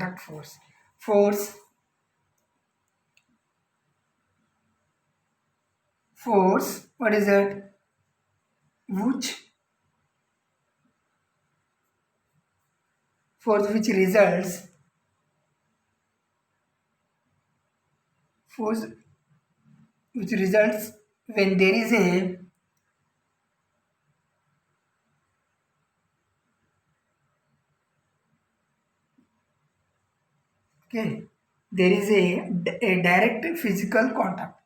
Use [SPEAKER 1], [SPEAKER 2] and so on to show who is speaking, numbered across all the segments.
[SPEAKER 1] contact force. Force, what is that? Which force which results, force which results when there is a okay, there is a direct physical contact.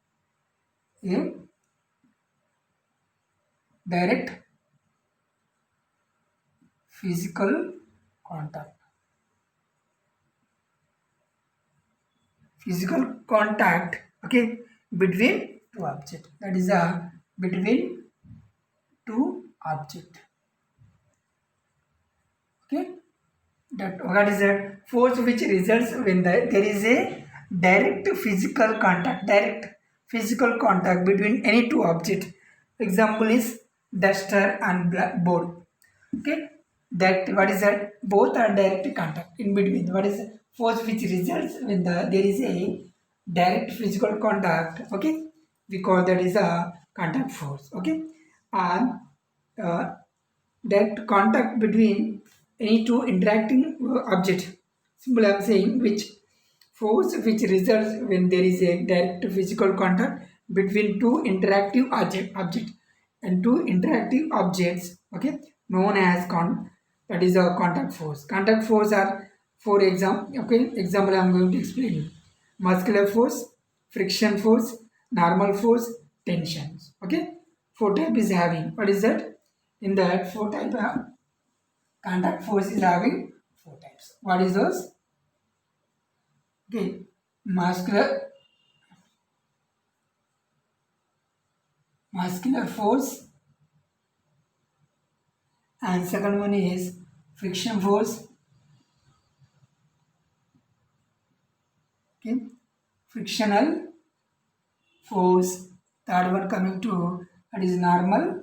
[SPEAKER 1] A direct physical contact. Physical contact, okay, between two objects. That is a between two object. Okay, that what is the force which results when there is a direct physical contact. Direct physical contact between any two objects. Example is duster and blackboard. Okay, that what is that? Both are direct contact in between. What is the force which results when there is a direct physical contact? Okay, we call that is a contact force. Okay, and uh, direct contact between any two interacting object. Simple, I am saying which force which results when there is a direct physical contact between two interactive object and two interactive objects, okay, known as that is a contact force. Contact force are, for example, okay, example I am going to explain you. Muscular force, friction force, normal force, tensions. Okay, four type is having. What is that? In that four type of contact force is having four types. What is those? Okay, muscular force, and second one is friction force. Okay, frictional force. Third one coming to that is normal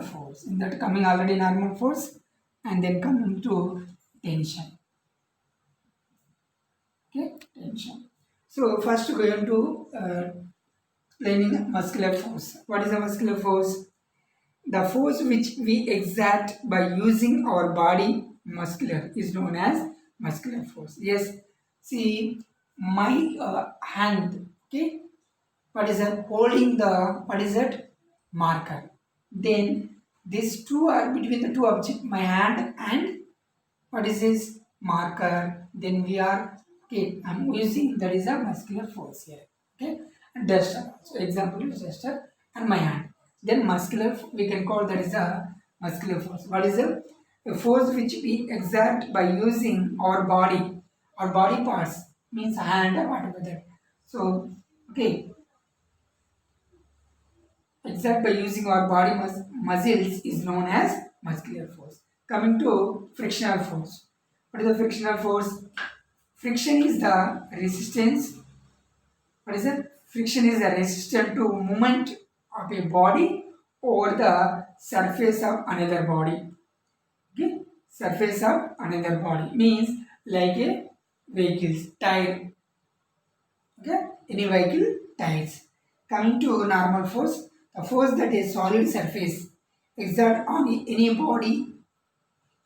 [SPEAKER 1] force. In that coming already normal force, and then coming to tension. Okay, tension. So first we are going to explaining muscular force. What is a muscular force? The force which we exert by using our body muscular is known as muscular force. Yes, see my hand, okay, what is that? Holding the, what is that? Marker. Then these two are between the two objects, my hand and what is this? Marker. Then we are, okay, I'm using, that is a muscular force here. Okay, and duster. So example is duster and my hand. Then muscular, we can call that is a muscular force. What is a force which we exert by using our body parts, means hand or whatever that. So, okay, exert by using our body muscles is known as muscular force. Coming to frictional force. What is the frictional force? Friction is the resistance. What is it? Friction is the resistance to movement of a body over the surface of another body. Okay? Surface of another body means like a vehicle's tire. Okay? Any vehicle tires. Coming to normal force, the force that is solid surface exert on any body,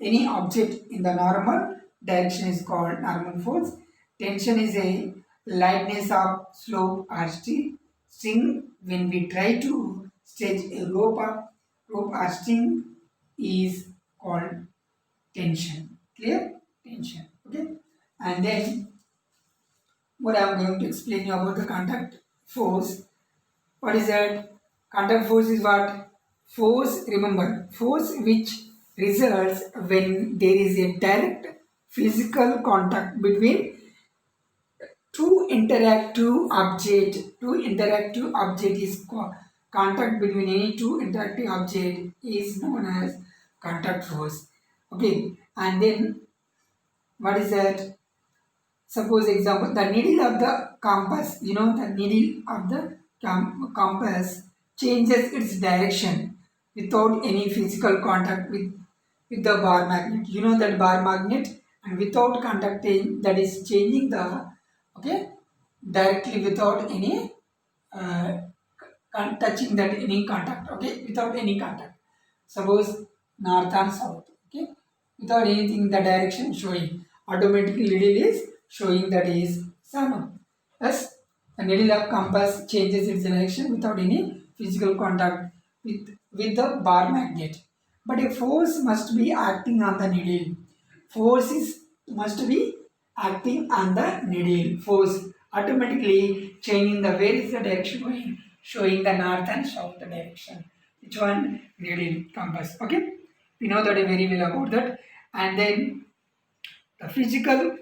[SPEAKER 1] any object in the normal direction is called normal force. Tension is a lightness of slope or string. When we try to stretch a rope or string is called tension. Clear? Tension. Okay. And then what I am going to explain you about the contact force. What is that? Contact force is what? Force, remember, force which results when there is a direct physical contact between two interactive object. Two interactive object is contact between any two interactive object is known as contact force. Okay, and then what is that? Suppose example, the needle of the compass, you know, the needle of the compass changes its direction without any physical contact with with the bar magnet. You know that bar magnet, and without contacting, that is changing the, okay, directly without any uh, touching that any contact, okay, without any contact. Suppose north and south, okay, without anything the direction showing, automatically needle is showing that is sun. Yes, the needle of compass changes its direction without any physical contact with the bar magnet. But a force must be acting on the needle. Force is must be acting on the needle. Force automatically changing the where is the direction going, showing the north and south direction. Which one? Needle compass. Okay, we know that very well about that. And then the physical